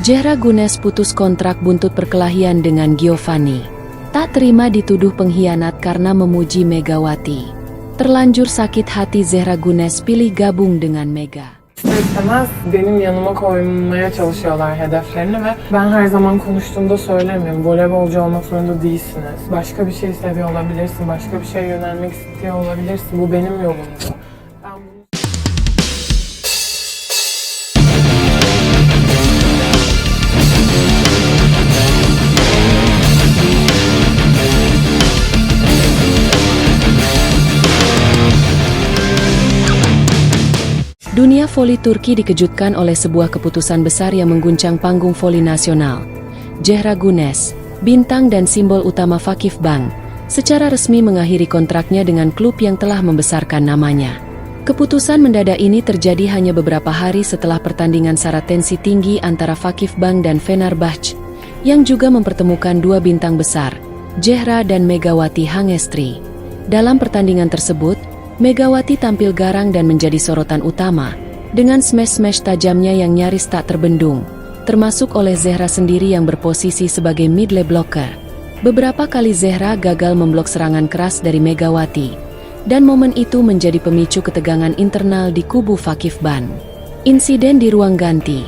Zehra Güneş putus kontrak buntut perkelahian dengan Giovanni. Tak terima dituduh pengkhianat karena memuji Megawati. Terlanjur sakit hati, Zehra Güneş pilih gabung dengan Mega. İstemez benim yanıma koymaya çalışıyorlar hedeflerini ve ben her zaman konuştuğumda söylemiyorum. Voleybolcu olmak zorunda değilsiniz. Başka bir şey seviyor olabilirsin, başka bir şeye yönelmek istiyor olabilirsin. Bu benim yolumdu. Ben bunu... Dunia voli Turki dikejutkan oleh sebuah keputusan besar yang mengguncang panggung voli nasional. Zehra Güneş, bintang dan simbol utama Vakif Bank, secara resmi mengakhiri kontraknya dengan klub yang telah membesarkan namanya. Keputusan mendadak ini terjadi hanya beberapa hari setelah pertandingan syarat tensi tinggi antara Vakif Bank dan Fenerbahçe, yang juga mempertemukan dua bintang besar, Zehra dan Megawati Hangestri. Dalam pertandingan tersebut, Megawati tampil garang dan menjadi sorotan utama, dengan smash-smash tajamnya yang nyaris tak terbendung, termasuk oleh Zehra sendiri yang berposisi sebagai middle blocker. Beberapa kali Zehra gagal memblok serangan keras dari Megawati, dan momen itu menjadi pemicu ketegangan internal di kubu Vakif Bank. Insiden di ruang ganti.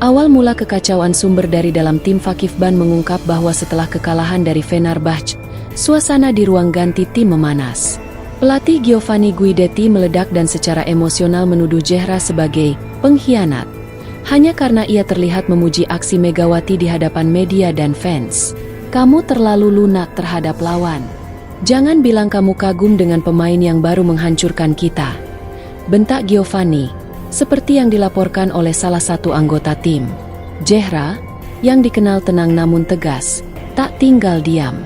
Awal mula kekacauan sumber dari dalam tim Vakif Bank mengungkap bahwa setelah kekalahan dari Fenerbahçe, suasana di ruang ganti tim memanas. Pelatih Giovanni Guidetti meledak dan secara emosional menuduh Zehra sebagai pengkhianat, hanya karena ia terlihat memuji aksi Megawati di hadapan media dan fans. Kamu terlalu lunak terhadap lawan. Jangan bilang kamu kagum dengan pemain yang baru menghancurkan kita, bentak Giovanni, seperti yang dilaporkan oleh salah satu anggota tim. Zehra, yang dikenal tenang namun tegas, tak tinggal diam.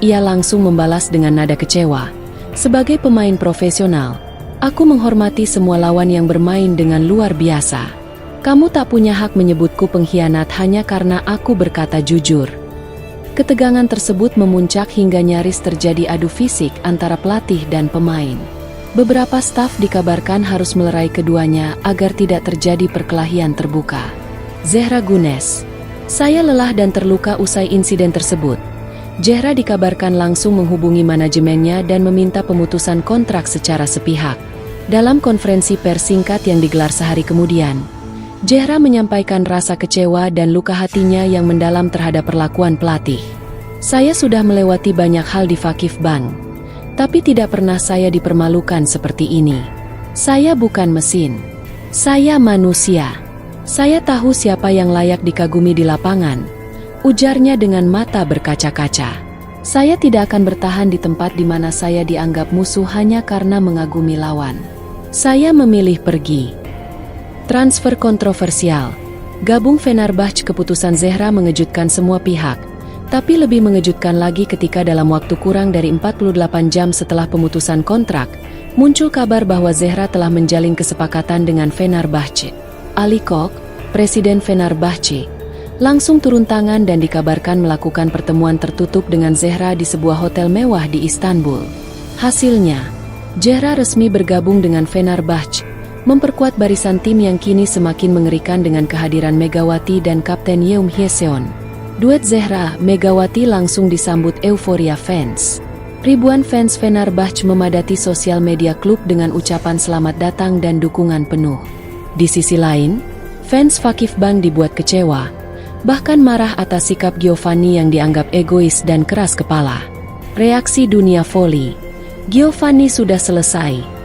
Ia langsung membalas dengan nada kecewa. Sebagai pemain profesional, aku menghormati semua lawan yang bermain dengan luar biasa. Kamu tak punya hak menyebutku pengkhianat hanya karena aku berkata jujur. Ketegangan tersebut memuncak hingga nyaris terjadi adu fisik antara pelatih dan pemain. Beberapa staf dikabarkan harus melerai keduanya agar tidak terjadi perkelahian terbuka. Zehra Güneş, saya lelah dan terluka usai insiden tersebut. Zehra dikabarkan langsung menghubungi manajemennya dan meminta pemutusan kontrak secara sepihak. Dalam konferensi pers singkat yang digelar sehari kemudian, Zehra menyampaikan rasa kecewa dan luka hatinya yang mendalam terhadap perlakuan pelatih. Saya sudah melewati banyak hal di Vakif Bank, tapi tidak pernah saya dipermalukan seperti ini. Saya bukan mesin. Saya manusia. Saya tahu siapa yang layak dikagumi di lapangan, ujarnya dengan mata berkaca-kaca. Saya tidak akan bertahan di tempat di mana saya dianggap musuh hanya karena mengagumi lawan. Saya memilih pergi. Transfer kontroversial. Gabung Fenerbahçe. Keputusan Zehra mengejutkan semua pihak, tapi lebih mengejutkan lagi ketika dalam waktu kurang dari 48 jam setelah pemutusan kontrak, muncul kabar bahwa Zehra telah menjalin kesepakatan dengan Fenerbahçe. Ali Koç, Presiden Fenerbahçe, langsung turun tangan dan dikabarkan melakukan pertemuan tertutup dengan Zehra di sebuah hotel mewah di Istanbul. Hasilnya, Zehra resmi bergabung dengan Fenerbahçe, memperkuat barisan tim yang kini semakin mengerikan dengan kehadiran Megawati dan Kapten Yeum Hyeseon. Duet Zehra Megawati langsung disambut euforia fans. Ribuan fans Fenerbahçe memadati sosial media klub dengan ucapan selamat datang dan dukungan penuh. Di sisi lain, fans Vakif Bank dibuat kecewa, bahkan marah atas sikap Giovanni yang dianggap egois dan keras kepala. Reaksi dunia voli. Giovanni sudah selesai.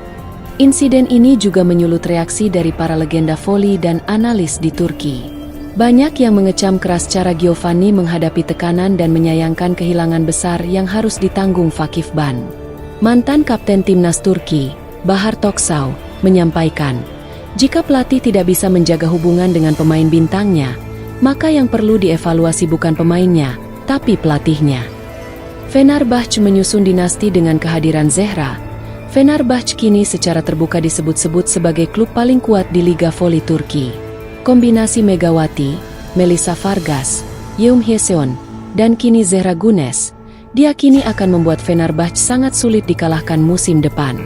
Insiden ini juga menyulut reaksi dari para legenda voli dan analis di Turki. Banyak yang mengecam keras cara Giovanni menghadapi tekanan dan menyayangkan kehilangan besar yang harus ditanggung Vakif Bank. Mantan kapten timnas Turki, Bahar Toksau, menyampaikan, jika pelatih tidak bisa menjaga hubungan dengan pemain bintangnya, maka yang perlu dievaluasi bukan pemainnya, tapi pelatihnya. Fenerbahçe menyusun dinasti dengan kehadiran Zehra. Fenerbahçe kini secara terbuka disebut-sebut sebagai klub paling kuat di Liga Voli Turki. Kombinasi Megawati, Melissa Vargas, Yeum Hyeseon, dan kini Zehra Güneş, diakini akan membuat Fenerbahçe sangat sulit dikalahkan musim depan.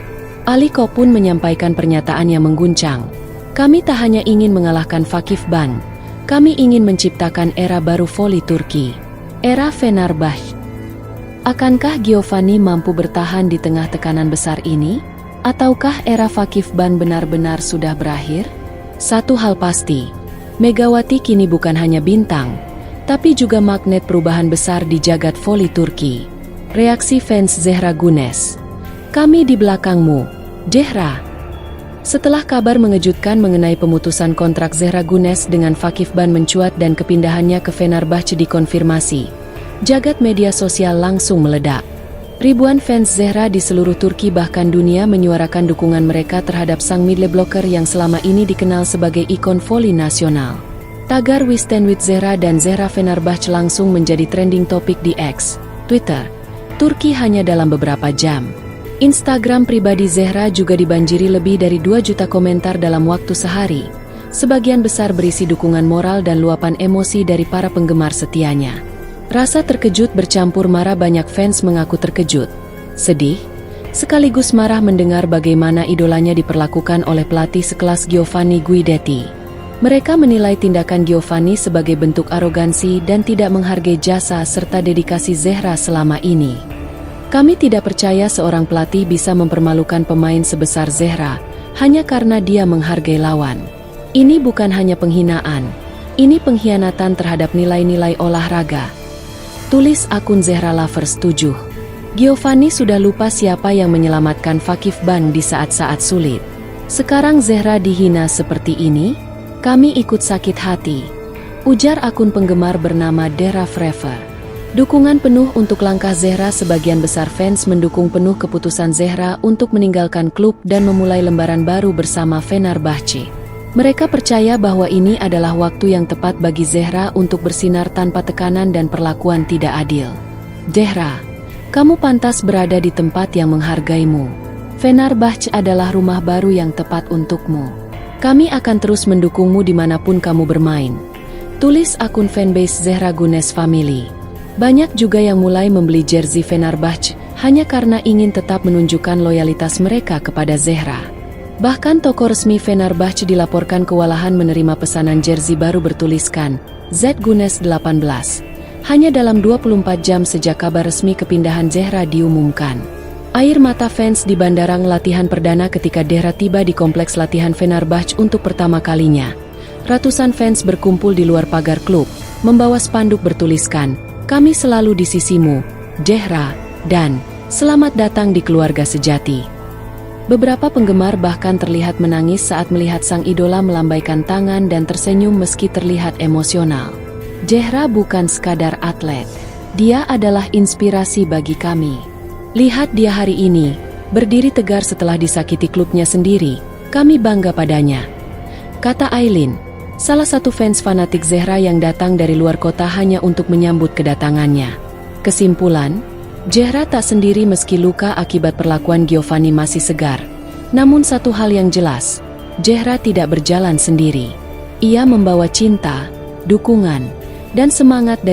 Ali Koç pun menyampaikan pernyataan yang mengguncang. Kami tak hanya ingin mengalahkan Vakif Bank, Kami ingin menciptakan era baru voli Turki. Era Fenerbahçe. Akankah Giovanni mampu bertahan di tengah tekanan besar ini? Ataukah era Vakif Ban benar-benar sudah berakhir? Satu hal pasti, Megawati kini bukan hanya bintang, tapi juga magnet perubahan besar di jagat voli Turki. Reaksi fans Zehra Gunes. Kami di belakangmu, Zehra. Setelah kabar mengejutkan mengenai pemutusan kontrak Zehra Gunes dengan Vakif Ban mencuat dan kepindahannya ke Fenerbahçe dikonfirmasi, jagat media sosial langsung meledak. Ribuan fans Zehra di seluruh Turki bahkan dunia menyuarakan dukungan mereka terhadap sang middle blocker yang selama ini dikenal sebagai ikon voli nasional. Tagar "We Stand with Zehra" dan "Zehra Fenerbahçe" langsung menjadi trending topik di X, Twitter, Turki hanya dalam beberapa jam. Instagram pribadi Zehra juga dibanjiri lebih dari 2 juta komentar dalam waktu sehari. Sebagian besar berisi dukungan moral dan luapan emosi dari para penggemar setianya. Rasa terkejut bercampur marah, banyak fans mengaku terkejut, sedih, sekaligus marah mendengar bagaimana idolanya diperlakukan oleh pelatih sekelas Giovanni Guidetti. Mereka menilai tindakan Giovanni sebagai bentuk arogansi dan tidak menghargai jasa serta dedikasi Zehra selama ini. Kami tidak percaya seorang pelatih bisa mempermalukan pemain sebesar Zehra hanya karena dia menghargai lawan. Ini bukan hanya penghinaan, ini pengkhianatan terhadap nilai-nilai olahraga. Tulis akun Zehra Lovers 7. Giovanni sudah lupa siapa yang menyelamatkan Vakif Ban di saat-saat sulit. Sekarang Zehra dihina seperti ini? Kami ikut sakit hati, ujar akun penggemar bernama Dera Forever. Dukungan penuh untuk langkah Zehra. Sebagian besar fans mendukung penuh keputusan Zehra untuk meninggalkan klub dan memulai lembaran baru bersama Fenerbahçe. Mereka percaya bahwa ini adalah waktu yang tepat bagi Zehra untuk bersinar tanpa tekanan dan perlakuan tidak adil. Zehra, kamu pantas berada di tempat yang menghargaimu. Fenerbahçe adalah rumah baru yang tepat untukmu. Kami akan terus mendukungmu dimanapun kamu bermain. Tulis akun fanbase Zehra Gunes Family. Banyak juga yang mulai membeli jersey Fenerbahçe hanya karena ingin tetap menunjukkan loyalitas mereka kepada Zehra. Bahkan toko resmi Fenerbahçe dilaporkan kewalahan menerima pesanan jersey baru bertuliskan Z Gunes 18. Hanya dalam 24 jam sejak kabar resmi kepindahan Zehra diumumkan. Air mata fans di bandara latihan perdana ketika Zehra tiba di kompleks latihan Fenerbahçe untuk pertama kalinya. Ratusan fans berkumpul di luar pagar klub, membawa spanduk bertuliskan, "Kami selalu di sisimu, Zehra," dan "Selamat datang di keluarga sejati." Beberapa penggemar bahkan terlihat menangis saat melihat sang idola melambaikan tangan dan tersenyum meski terlihat emosional. Zehra bukan sekadar atlet, dia adalah inspirasi bagi kami. Lihat dia hari ini, berdiri tegar setelah disakiti klubnya sendiri, kami bangga padanya, kata Aileen, salah satu fans fanatik Zehra yang datang dari luar kota hanya untuk menyambut kedatangannya. Kesimpulan, Zehra tak sendiri meski luka akibat perlakuan Giovanni masih segar. Namun satu hal yang jelas, Zehra tidak berjalan sendiri. Ia membawa cinta, dukungan, dan semangat dari